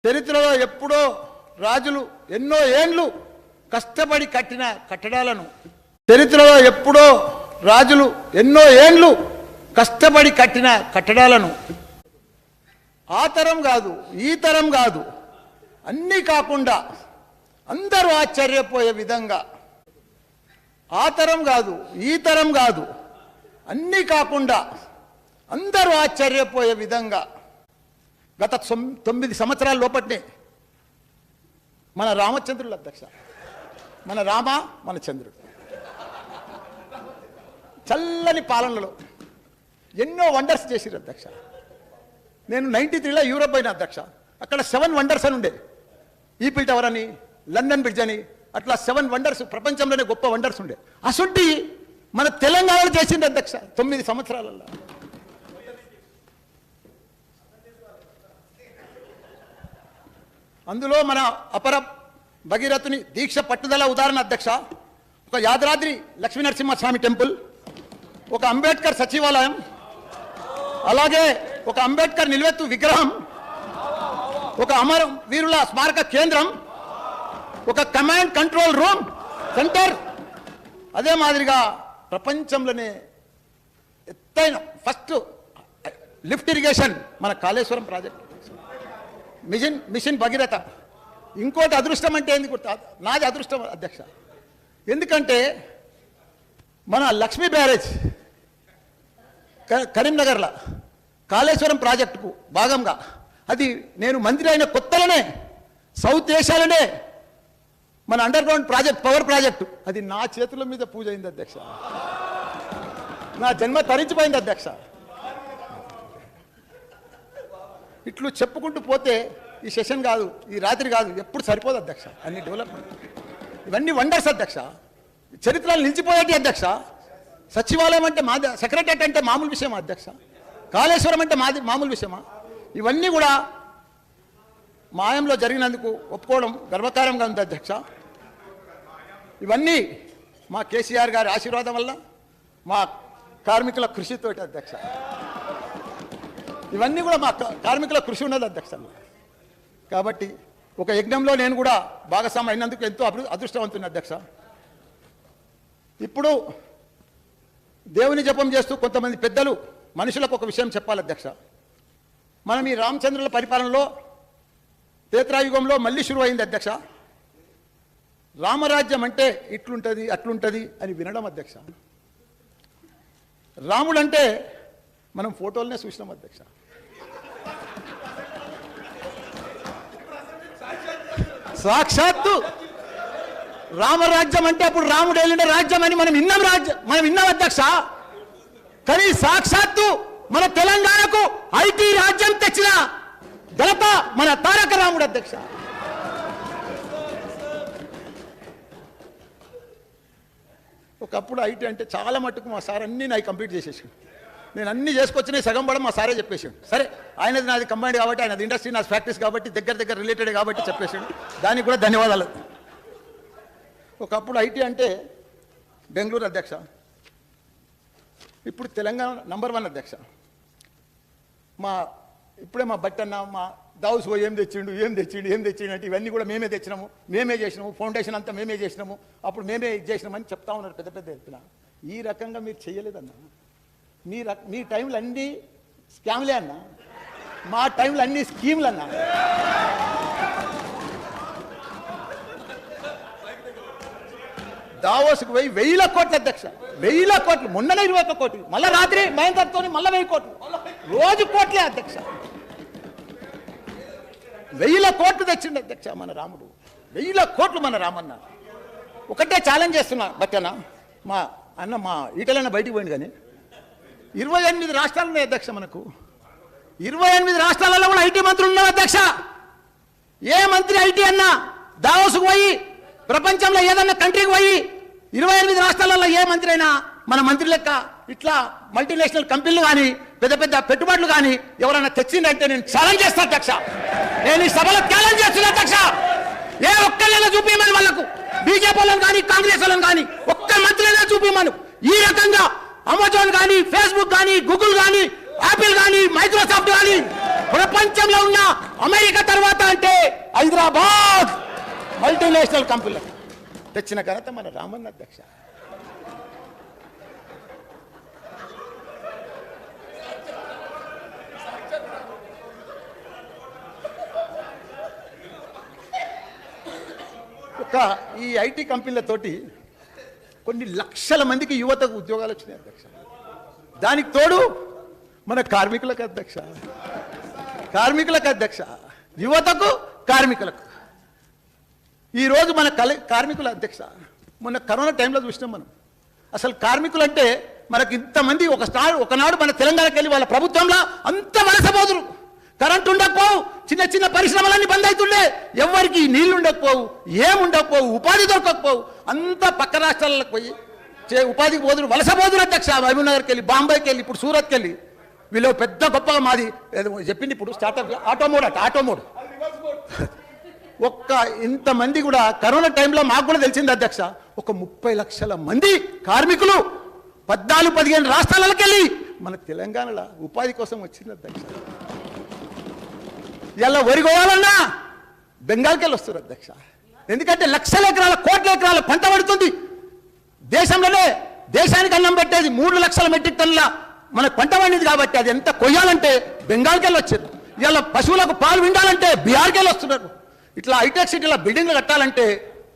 చరిత్రలో ఎప్పుడో రాజులు ఎన్నో ఏండ్లు కష్టపడి కట్టిన కట్టడాలను చరిత్రలో ఎప్పుడో రాజులు ఎన్నో ఏండ్లు కష్టపడి కట్టిన కట్టడాలను ఆ తరం కాదు ఈ తరం కాదు అన్నీ కాకుండా అందరూ ఆశ్చర్యపోయే విధంగా ఆ తరం కాదు ఈ తరం కాదు అన్నీ కాకుండా అందరూ ఆశ్చర్యపోయే విధంగా గత 9 సంవత్సరాల లోపట్నే మన రామచంద్రుడు అధ్యక్ష మన రామ మన చంద్రుడు చల్లని పాలనలో ఎన్నో వండర్స్ చేసిరు అధ్యక్ష. నేను 93లో యూరోప్ అయిన అధ్యక్ష. అక్కడ 7 వండర్స్ అని ఉండే, ఈఫిల్ టవర్ అని, లండన్ బ్రిడ్జ్ అని, అట్లా 7 వండర్స్, ప్రపంచంలోనే గొప్ప వండర్స్ ఉండే. అసుంటి మన తెలంగాణలో చేసింది అధ్యక్ష 9 సంవత్సరాలలో. అందులో మన అపర భగీరథుని దీక్ష పట్టుదల ఉదాహరణ అధ్యక్ష. ఒక యాదాద్రి లక్ష్మీనరసింహస్వామి టెంపుల్, ఒక అంబేద్కర్ సచివాలయం, అలాగే ఒక అంబేద్కర్ నిలువెత్తు విగ్రహం, ఒక అమర వీరుల స్మారక కేంద్రం, ఒక కమాండ్ కంట్రోల్ రూమ్ సెంటర్, అదే మాదిరిగా ప్రపంచంలోనే ఎత్తైన ఫస్ట్ లిఫ్ట్ ఇరిగేషన్ మన కాళేశ్వరం ప్రాజెక్ట్, మిషన్ భగీరథ. ఇంకోటి అదృష్టం అంటే ఎందుకు నాది అదృష్టం అధ్యక్ష, ఎందుకంటే మన లక్ష్మీ బ్యారేజ్ కరీంనగర్లో కాళేశ్వరం ప్రాజెక్టుకు భాగంగా అది నేను మంత్రి అయిన కొత్తలోనే సౌత్ ఏషియాలోనే మన under ground project, power project, అది నా చేతుల మీద పూజ అయింది అధ్యక్ష. నా జన్మ తరించిపోయింది అధ్యక్ష. ఇట్లు చెప్పుకుంటూ పోతే ఈ సెషన్ కాదు, ఈ రాత్రి కాదు, ఎప్పుడు సరిపోదు అధ్యక్ష. అన్ని డెవలప్మెంట్ ఇవన్నీ వండర్స్ అధ్యక్ష, చరిత్రలు నిలిచిపోయేటి అధ్యక్ష. సచివాలయం అంటే మాది, సెక్రటరియట్ అంటే మామూలు విషయమా అధ్యక్ష? కాళేశ్వరం అంటే మాది మామూలు విషయమా? ఇవన్నీ కూడా మాయంలో జరిగినందుకు ఒప్పుకోవడం గర్వకారంగా ఉంది అధ్యక్ష. ఇవన్నీ మా కేసీఆర్ గారి ఆశీర్వాదం వల్ల, మా కార్మికుల కృషితోటి అధ్యక్ష. ఇవన్నీ కూడా మా కార్మికుల కృషి ఉన్నది అధ్యక్ష. కాబట్టి ఒక యజ్ఞంలో నేను కూడా భాగస్వామి అయినందుకు ఎంతో అదృష్టవంతుని అధ్యక్ష. ఇప్పుడు దేవుని జపం చేస్తూ కొంతమంది పెద్దలు మనుషులకు ఒక విషయం చెప్పాలి అధ్యక్ష. మనం ఈ రామచంద్రుల పరిపాలనలో త్రేతాయుగంలో మళ్ళీ షురు అయింది అధ్యక్ష. రామరాజ్యం అంటే ఇట్లుంటుంది అట్లుంటుంది అని వినడం అధ్యక్ష. రాముడు అంటే మనం ఫోటోలనే చూసినాం అధ్యక్ష. సాక్షాత్తు రామరాజ్యం అంటే అప్పుడు రాముడు వెళ్ళిన రాజ్యం అని మనం విన్నాం అధ్యక్ష. కానీ సాక్షాత్తు మన తెలంగాణకు ఐటీ రాజ్యం తెచ్చిన ఘనత మన తారక రాముడు అధ్యక్ష. ఒకప్పుడు ఐటీ అంటే చాలా మట్టుకు మా సార్ అన్నీ నాకు కంప్లీట్ చేసేసాడు. నేను అన్నీ చేసుకొచ్చినాయి సగం పడం మా సారే చెప్పేసాడు. సరే ఆయనది నాది కంబైండ్ కాబట్టి, ఆయనది ఇండస్ట్రీ నాది ప్రాక్టీస్ కాబట్టి, దగ్గర రిలేటెడ్ కాబట్టి చెప్పేసాడు. దానికి కూడా ధన్యవాదాలు. ఒకప్పుడు ఐటీ అంటే బెంగళూరు అధ్యక్ష, ఇప్పుడు తెలంగాణ నంబర్ 1 అధ్యక్ష. ఇప్పుడే మా బట్టన్న మా దావుస్ పోయి ఏం తెచ్చిండు అంటే ఇవన్నీ కూడా మేమే తెచ్చినాము, మేమే చేసినాము, ఫౌండేషన్ అంతా మేమే చేసినాము, అప్పుడు మేమే ఇది చేసినామని చెప్తా ఉన్నారు పెద్ద ఎత్తున. ఈ రకంగా మీరు చేయలేదన్నా. మీ టైంలో అన్నీ స్కామ్లే అన్నా, మా టైంలో అన్ని స్కీమ్లు అన్నా. దావోస్కు పోయి 1000 కోట్ల అధ్యక్ష, 1000 కోట్లు, మొన్ననే 21 కోట్లు, మళ్ళీ రాత్రి మహేందర్తో మళ్ళీ 1000 కోట్లు, రోజు కోట్లే అధ్యక్ష. 1000 కోట్లు తెచ్చిండు అధ్యక్ష మన రాముడు, 1000 కోట్లు మన రామన్న. ఒకటే ఛాలెంజ్ చేస్తున్నా బట్టన్న, మా అన్న మా ఈటలన్న బయటికి పోయింది, కానీ 28 రాష్ట్రాలు ఉన్నాయి అధ్యక్ష మనకు. 28 రాష్ట్రాలలో కూడా ఐటీ మంత్రులు ఉన్నారు అధ్యక్ష. ఏ మంత్రి ఐటీ అన్నా దావోస్కు పోయి, ప్రపంచంలో ఏదన్నా కంట్రీకి పోయి 28 రాష్ట్రాలలో ఏ మంత్రి అయినా మన మంత్రి లెక్క ఇట్లా మల్టీనేషనల్ కంపెనీలు కానీ పెద్ద పెట్టుబడులు కానీ ఎవరైనా తెచ్చిందంటే నేను ఛాలెంజ్ చేస్తాను అధ్యక్ష. నేను ఈ సభలో ఛాలెంజ్ చేస్తున్నా అధ్యక్ష. ఏ ఒక్కళ్ళైనా చూపించమని వాళ్ళకు, బీజేపీ వాళ్ళని కానీ కాంగ్రెస్ వాళ్ళని కానీ ఒక్క మంత్రులైనా చూపించమను. ఈ రకంగా అమెజాన్ కానీ, ఫేస్బుక్ కానీ, గూగుల్ కానీ, యాపిల్ కానీ, మైక్రోసాఫ్ట్ కానీ ప్రపంచంలో ఉన్న అమెరికా తర్వాత అంటే హైదరాబాద్ మల్టీనేషనల్ కంపెనీలకు తెచ్చిన ఘనత మన రామన్న అధ్యక్ష. ఈ ఐటీ కంపెనీలతోటి కొన్ని లక్షల మందికి యువతకు ఉద్యోగాలు వచ్చినాయి అధ్యక్ష. దానికి తోడు మన కార్మికులకు అధ్యక్ష, యువతకు కార్మికులకు. ఈరోజు మన కార్మికుల అధ్యక్ష, మొన్న కరోనా టైంలో చూసినాం మనం. అసలు కార్మికులు అంటే మనకి ఇంతమంది ఒకనాడు మన తెలంగాణకి వెళ్ళి వాళ్ళ ప్రభుత్వంలో అంత వలసపోదురు. కరెంటు ఉండకపోవు, చిన్న చిన్న పరిశ్రమలన్నీ బంద్ అవుతుండే, ఎవరికి నీళ్లు ఉండకపోవు, ఏముండకపోవు, ఉపాధి దొరకకపోవు. అంతా పక్క రాష్ట్రాలకు పోయి ఉపాధికి పోదురు, వలసపోదురు అధ్యక్ష. మహబూబ్నగర్కి వెళ్ళి, బాంబేకి వెళ్ళి, ఇప్పుడు సూరత్కి వెళ్ళి. వీళ్ళు పెద్ద గొప్పగా మాది చెప్పింది ఇప్పుడు స్టార్ట్అప్ ఆటోమోడ్. ఇంతమంది కూడా కరోనా టైంలో మాకు కూడా తెలిసింది అధ్యక్ష, ఒక 30 లక్షల మంది కార్మికులు 14-15 రాష్ట్రాలకు వెళ్ళి మన తెలంగాణలో ఉపాధి కోసం వచ్చింది అధ్యక్ష. ఇలా వరి కోయాలన్నా బెంగాల్కి వెళ్ళి వస్తారు అధ్యక్ష. ఎందుకంటే లక్షల ఎకరాల, కోట్ల ఎకరాల పంట పడుతుంది. దేశంలోనే దేశానికి అన్నం పెట్టేది 3 లక్షల మెట్రిక్ టన్నుల మనకు పంట పండింది కాబట్టి అది ఎంత కొయ్యాలంటే బెంగాల్కి వెళ్ళి వచ్చారు. ఇలా పశువులకు పాలు విండాలంటే బీహార్కి వెళ్ళి వస్తున్నారు. ఇట్లా హైటెక్ సిటీలో బిల్డింగ్లు కట్టాలంటే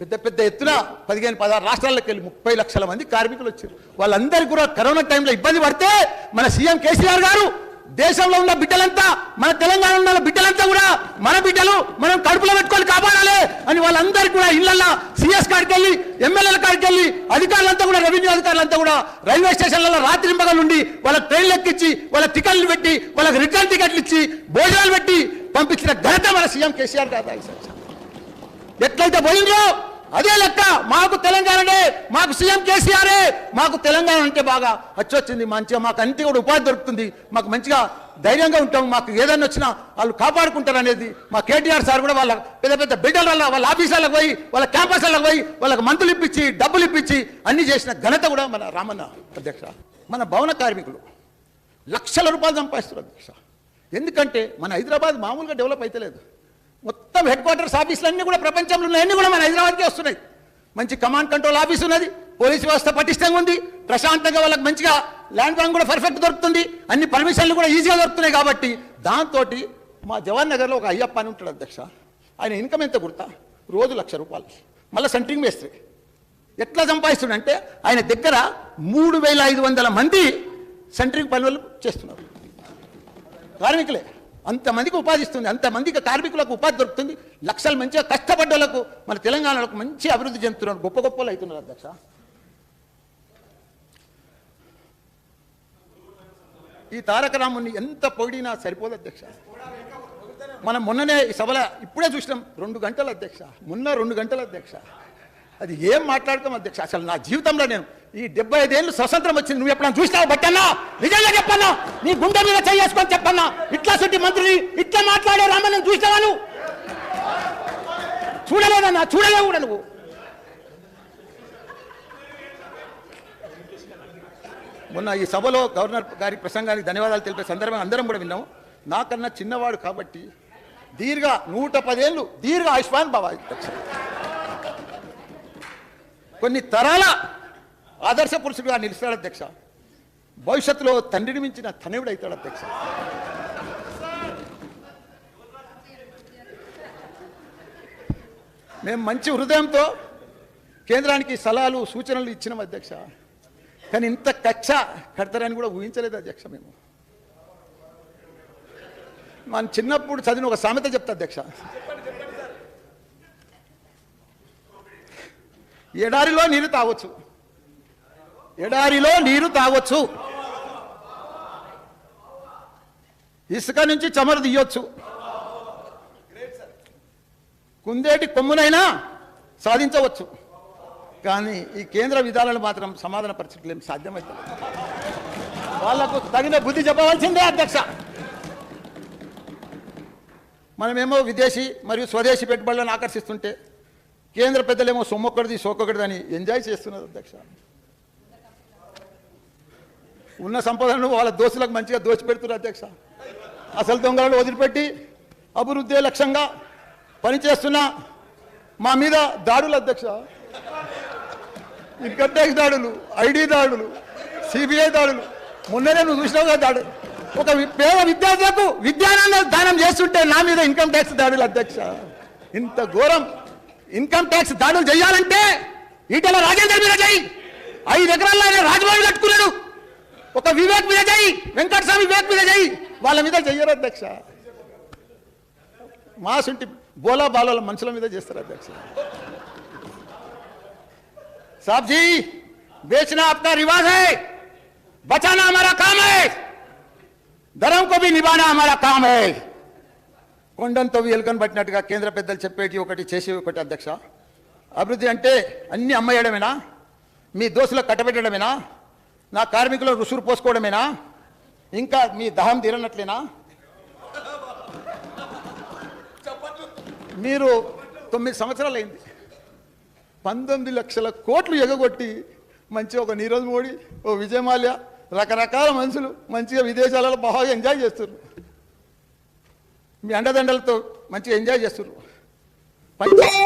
పెద్ద పెద్ద ఎత్తున 15-16 రాష్ట్రాలకు వెళ్ళి 30 లక్షల మంది కార్మికులు వచ్చారు. వాళ్ళందరికీ కూడా కరోనా టైంలో ఇబ్బంది పడితే మన సీఎం కేసీఆర్ గారు దేశంలో ఉన్న బిడ్డలంతా, మన తెలంగాణ ఉన్న బిడ్డలంతా కూడా మన బిడ్డలు మనం కడుపులో పెట్టుకొని కాపాడాలి అని వాళ్ళందరికీ కూడా ఇళ్లలో సిఎస్ కాడికి వెళ్ళి, ఎమ్మెల్యేల కాడికి వెళ్ళి, అధికారులంతా కూడా, రెవెన్యూ అధికారులంతా కూడా రైల్వే స్టేషన్లలో రాత్రింబగలు ఉండి వాళ్ళకి ట్రైన్లు ఎక్కించి, వాళ్ళ టికెట్లు పెట్టి, వాళ్ళకి రిటర్న్ టికెట్లు ఇచ్చి, భోజనాలు పెట్టి పంపించిన ఘనత మన సీఎం కేసీఆర్ గారు. ఎట్లయితే పోయిందో అదే లెక్క మాకు తెలంగాణనే, మాకు సీఎం కేసీఆరే. మాకు తెలంగాణ అంటే బాగా వచ్చింది, మంచిగా మాకు అన్ని కూడా ఉపాధి దొరుకుతుంది, మాకు మంచిగా ధైర్యంగా ఉంటాం, మాకు ఏదైనా వచ్చినా వాళ్ళు కాపాడుకుంటారు అనేది మా కేటీఆర్ సార్ కూడా వాళ్ళ పెద్ద పెద్ద బిడ్డల వాళ్ళ ఆఫీసులకు పోయి, వాళ్ళ క్యాంపస్లకు పోయి, వాళ్ళకి మందులు ఇప్పించి, డబ్బులు ఇప్పించి అన్ని చేసిన ఘనత కూడా మన రామన్న అధ్యక్ష. మన భవన కార్మికులు లక్షల రూపాయలు సంపాదిస్తున్నారు అధ్యక్ష. ఎందుకంటే మన హైదరాబాద్ మామూలుగా డెవలప్ అయితలేదు. మొత్తం హెడ్ క్వార్టర్స్ ఆఫీసులు కూడా ప్రపంచంలో ఉన్నాయన్నీ కూడా మన హైదరాబాద్కే వస్తున్నాయి. మంచి కమాండ్ కంట్రోల్ ఆఫీస్ ఉన్నది, పోలీసు వ్యవస్థ పటిష్టంగా ఉంది, ప్రశాంతంగా వాళ్ళకి మంచిగా ల్యాండ్ బ్యాంక్ కూడా పర్ఫెక్ట్ దొరుకుతుంది, అన్ని పర్మిషన్లు కూడా ఈజీగా దొరుకుతున్నాయి. కాబట్టి దాంతో మా జవహర్ నగర్లో ఒక అయ్యప్ప అని ఉంటాడు అధ్యక్ష. ఆయన ఇన్కమ్ ఎంత గుర్తా, రోజు 1,00,000 రూపాయలు. మళ్ళీ సెంట్రింగ్ మేస్త్రి. ఎట్లా సంపాదిస్తుండంటే ఆయన దగ్గర 3,500 మంది సెంట్రింగ్ పనులు చేస్తున్నారు, కార్మికులే. అంతమందికి ఉపాధి ఇస్తుంది, అంతమందికి కార్మికులకు ఉపాధి దొరుకుతుంది. లక్షలు మంచిగా కష్టపడ్డలకు మన తెలంగాణలో మంచి అభివృద్ధి చెందుతున్నారు, గొప్ప గొప్పలు అవుతున్నారు అధ్యక్ష. ఈ తారక రాముని ఎంత పొగిడినా సరిపోదు అధ్యక్ష. మనం మొన్ననే ఈ సభలో ఇప్పుడే చూసినాం 2 గంటలు అధ్యక్ష, మొన్న 2 గంటలు అధ్యక్ష. అది ఏం మాట్లాడతాం అధ్యక్ష. అసలు నా జీవితంలో నేను ఈ 75 ఏళ్ళు స్వతంత్రం వచ్చింది, నువ్వు ఎప్పుడన్నా చూసినావు బట్టన్నా? నిజంగా చెప్పన్నా, నీ గుండె మీద చేసుకొని చెప్పన్నా, ఇట్లా సుట్టి మంత్రిని ఇట్లా మాట్లాడే రామన్న చూసినావా? నువ్వు చూడలేదన్నా, చూడలేవు కూడా నువ్వు. మొన్న ఈ సభలో గవర్నర్ గారి ప్రసంగానికి ధన్యవాదాలు తెలిపే సందర్భంగా అందరం కూడా విన్నాము. నాకన్నా చిన్నవాడు కాబట్టి 110 ఏళ్ళు దీర్ఘ ఆయుష్మాన్ బాబా అధ్యక్ష. కొన్ని తరాల ఆదర్శ పురుషుడుగా నిలుస్తాడు అధ్యక్ష. భవిష్యత్తులో తండ్రిని మించిన తనయుడు అవుతాడు అధ్యక్ష. మేము మంచి హృదయంతో కేంద్రానికి సలహాలు, సూచనలు ఇచ్చినాం అధ్యక్ష. కానీ ఇంత కక్ష కడతారని కూడా ఊహించలేదు అధ్యక్ష. మేము మన చిన్నప్పుడు చదివిన ఒక సామెత చెప్తా అధ్యక్ష. ఎడారిలో నీరు తాగొచ్చు, ఎడారిలో నీరు తాగొచ్చు, ఇసుక నుంచి చమరు తీయొచ్చు, కుందేటి కొమ్మునైనా సాధించవచ్చు. కానీ ఈ కేంద్ర విధానాలు మాత్రం సమాధాన పరిస్థితులు ఏం సాధ్యమవుతుంది. వాళ్లకు తగిన బుద్ధి చెప్పవలసిందే అధ్యక్ష. మనమేమో విదేశీ మరియు స్వదేశీ పెట్టుబడులను ఆకర్షిస్తుంటే కేంద్ర పెద్దలేమో సొమ్మొక్కడిది సోకొకటిది అని ఎంజాయ్ చేస్తున్నారు అధ్యక్ష. ఉన్న సంపదలను వాళ్ళ దోస్తులకు మంచిగా దోచిపెడుతున్నారు అధ్యక్ష. అసలు దొంగలను వదిలిపెట్టి అభివృద్ధి లక్ష్యంగా పనిచేస్తున్నా మా మీద దాడులు అధ్యక్ష, ఇన్కమ్ ట్యాక్స్ దాడులు, ఐడి దాడులు, సిబిఐ దాడులు. మొన్ననే నువ్వు చూసినావు కదా దాడు. ఒక పేద విద్యార్థులకు విద్యానంద దానం చేస్తుంటే నా మీద ఇన్కమ్ ట్యాక్స్ దాడులు అధ్యక్ష. ఇంత ఘోరం ఇన్కమ్ ట్యాక్స్ దాడులు చేయాలంటే ఈటెల రాజేందర్ మీద చేయి. 5 ఎకరాల్లో ఆయన రాజభవన్ కట్టుకున్నాడు. ఒక వివేక్ మీద చేయి, వెంకటస్వామి వివేక్ మీద చేయి, వాళ్ళ మీద చెయ్యరు అధ్యక్ష. మాసుంటి బోలా బాల మనుషుల మీద చేస్తారు అధ్యక్ష. साहब जी, बेचना अपना रिवाज है, बचाना हमारा काम है, धर्म को भी निभाना हमारा काम है. కొండంతో ఎలుకను పట్టినట్టుగా కేంద్ర పెద్దలు చెప్పేటి ఒకటి చేసి ఒకటి అధ్యక్ష. అభివృద్ధి అంటే అన్ని అమ్మేయడమేనా, మీ దోస్తులకు కట్టబెట్టడమేనా, నా కార్మికుల రుసురు పోసుకోవడమేనా, ఇంకా మీ దహం తీరనట్లేనా? మీరు 9 సంవత్సరాలు అయింది, 19 లక్షల కోట్లు ఎగగొట్టి మంచిగా ఒక నీరజ్ మోడీ, ఓ విజయ్ మాల్యా, రకరకాల మనుషులు మంచిగా విదేశాలలో బాగా ఎంజాయ్ చేస్తున్నారు. మీ అండదండలతో మంచిగా ఎంజాయ్ చేస్తున్నారు.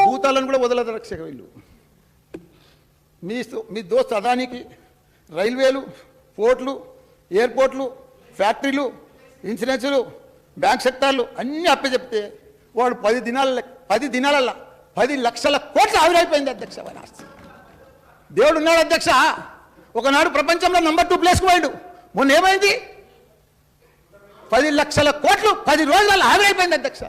భూతాలను కూడా వదలదు రక్షక వీళ్ళు. మీ దోస్త్ అదానికి రైల్వేలు, పోర్ట్లు, ఎయిర్పోర్ట్లు, ఫ్యాక్టరీలు, ఇన్సూరెన్సులు, బ్యాంక్ సెక్టార్లు అన్నీ అప్పచెప్తే వాడు 10 దినాలల్లో 10 లక్షల కోట్లు ఆవిరైపోయింది అధ్యక్ష. దేవుడు ఉన్నాడు అధ్యక్ష. ఒకనాడు ప్రపంచంలో నంబర్ 2 ప్లేస్కి పోయాడు. మొన్న ఏమైంది? 10 లక్షల కోట్లు 10 రోజులలో ఆవిరైపోయింది అధ్యక్ష.